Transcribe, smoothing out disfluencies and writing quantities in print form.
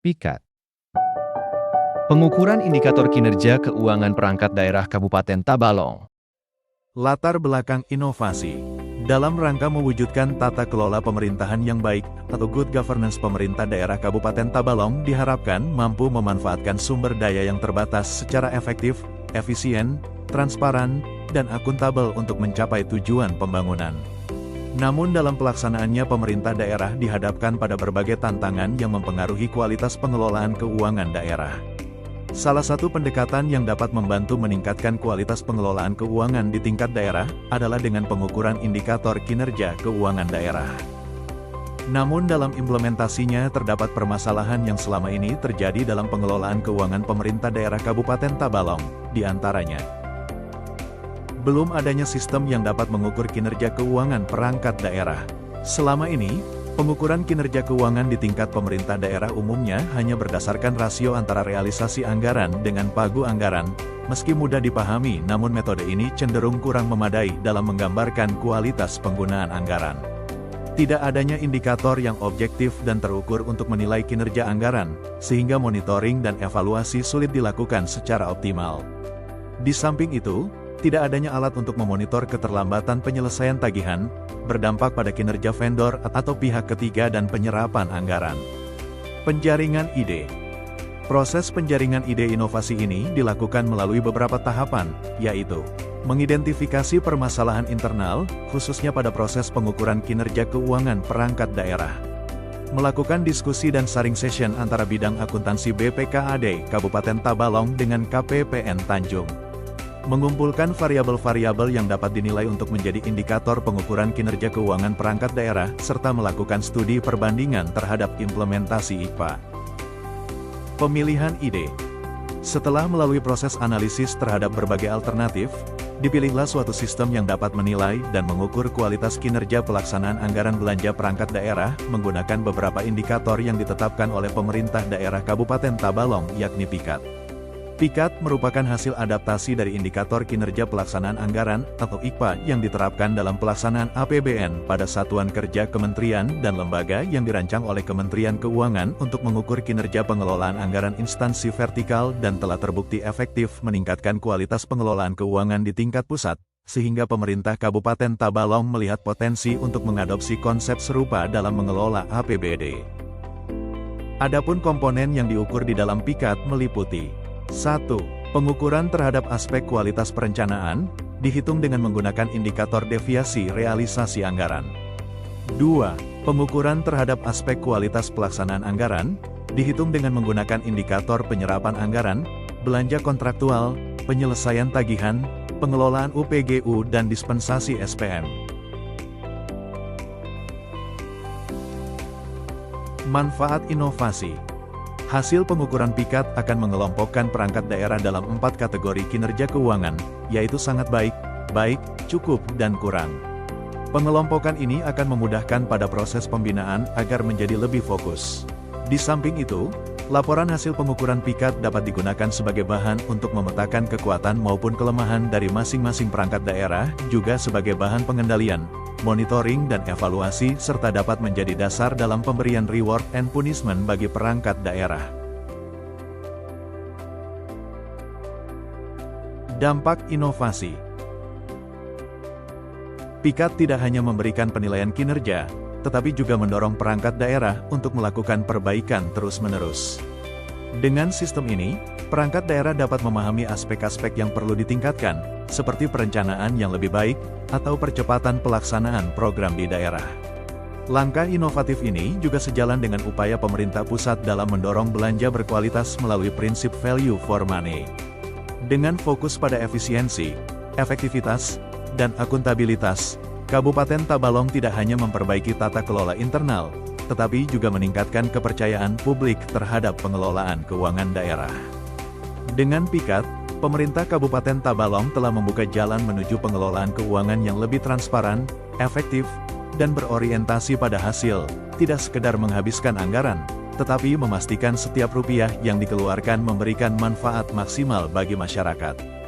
PIKAD. Pengukuran indikator kinerja keuangan perangkat daerah Kabupaten Tabalong. Latar belakang inovasi. Dalam rangka mewujudkan tata kelola pemerintahan yang baik, atau good governance, pemerintah daerah Kabupaten Tabalong diharapkan mampu memanfaatkan sumber daya yang terbatas secara efektif, efisien, transparan, dan akuntabel untuk mencapai tujuan pembangunan. Namun dalam pelaksanaannya pemerintah daerah dihadapkan pada berbagai tantangan yang mempengaruhi kualitas pengelolaan keuangan daerah. Salah satu pendekatan yang dapat membantu meningkatkan kualitas pengelolaan keuangan di tingkat daerah adalah dengan pengukuran indikator kinerja keuangan daerah. Namun dalam implementasinya terdapat permasalahan yang selama ini terjadi dalam pengelolaan keuangan pemerintah daerah Kabupaten Tabalong, di antaranya belum adanya sistem yang dapat mengukur kinerja keuangan perangkat daerah. Selama ini, pengukuran kinerja keuangan di tingkat pemerintah daerah umumnya hanya berdasarkan rasio antara realisasi anggaran dengan pagu anggaran. Meski mudah dipahami, namun metode ini cenderung kurang memadai dalam menggambarkan kualitas penggunaan anggaran. Tidak adanya indikator yang objektif dan terukur untuk menilai kinerja anggaran, sehingga monitoring dan evaluasi sulit dilakukan secara optimal. Di samping itu, tidak adanya alat untuk memonitor keterlambatan penyelesaian tagihan, berdampak pada kinerja vendor atau pihak ketiga dan penyerapan anggaran. Penjaringan ide. Proses penjaringan ide inovasi ini dilakukan melalui beberapa tahapan, yaitu mengidentifikasi permasalahan internal, khususnya pada proses pengukuran kinerja keuangan perangkat daerah. Melakukan diskusi dan sharing session antara bidang akuntansi BPKAD Kabupaten Tabalong dengan KPPN Tanjung. Mengumpulkan variabel-variabel yang dapat dinilai untuk menjadi indikator pengukuran kinerja keuangan perangkat daerah, serta melakukan studi perbandingan terhadap implementasi IKPA. Pemilihan ide. Setelah melalui proses analisis terhadap berbagai alternatif, dipilihlah suatu sistem yang dapat menilai dan mengukur kualitas kinerja pelaksanaan anggaran belanja perangkat daerah menggunakan beberapa indikator yang ditetapkan oleh pemerintah daerah Kabupaten Tabalong, yakni PIKAD. PIKAD merupakan hasil adaptasi dari indikator kinerja pelaksanaan anggaran atau IKPA yang diterapkan dalam pelaksanaan APBN pada satuan kerja kementerian dan lembaga yang dirancang oleh Kementerian Keuangan untuk mengukur kinerja pengelolaan anggaran instansi vertikal dan telah terbukti efektif meningkatkan kualitas pengelolaan keuangan di tingkat pusat, sehingga pemerintah Kabupaten Tabalong melihat potensi untuk mengadopsi konsep serupa dalam mengelola APBD. Adapun komponen yang diukur di dalam PIKAD meliputi 1. Pengukuran terhadap aspek kualitas perencanaan, dihitung dengan menggunakan indikator deviasi realisasi anggaran. 2. Pengukuran terhadap aspek kualitas pelaksanaan anggaran, dihitung dengan menggunakan indikator penyerapan anggaran, belanja kontraktual, penyelesaian tagihan, pengelolaan UPGU dan dispensasi SPM. Manfaat inovasi. Hasil pengukuran PIKAD akan mengelompokkan perangkat daerah dalam 4 kategori kinerja keuangan, yaitu sangat baik, baik, cukup, dan kurang. Pengelompokan ini akan memudahkan pada proses pembinaan agar menjadi lebih fokus. Di samping itu, laporan hasil pengukuran PIKAD dapat digunakan sebagai bahan untuk memetakan kekuatan maupun kelemahan dari masing-masing perangkat daerah, juga sebagai bahan pengendalian, monitoring dan evaluasi, serta dapat menjadi dasar dalam pemberian reward and punishment bagi perangkat daerah. Dampak inovasi. PIKAD tidak hanya memberikan penilaian kinerja, tetapi juga mendorong perangkat daerah untuk melakukan perbaikan terus-menerus. Dengan sistem ini, perangkat daerah dapat memahami aspek-aspek yang perlu ditingkatkan, seperti perencanaan yang lebih baik, atau percepatan pelaksanaan program di daerah. Langkah inovatif ini juga sejalan dengan upaya pemerintah pusat dalam mendorong belanja berkualitas melalui prinsip value for money. Dengan fokus pada efisiensi, efektivitas, dan akuntabilitas, Kabupaten Tabalong tidak hanya memperbaiki tata kelola internal, tetapi juga meningkatkan kepercayaan publik terhadap pengelolaan keuangan daerah. Dengan PIKAD, pemerintah Kabupaten Tabalong telah membuka jalan menuju pengelolaan keuangan yang lebih transparan, efektif, dan berorientasi pada hasil, tidak sekedar menghabiskan anggaran, tetapi memastikan setiap rupiah yang dikeluarkan memberikan manfaat maksimal bagi masyarakat.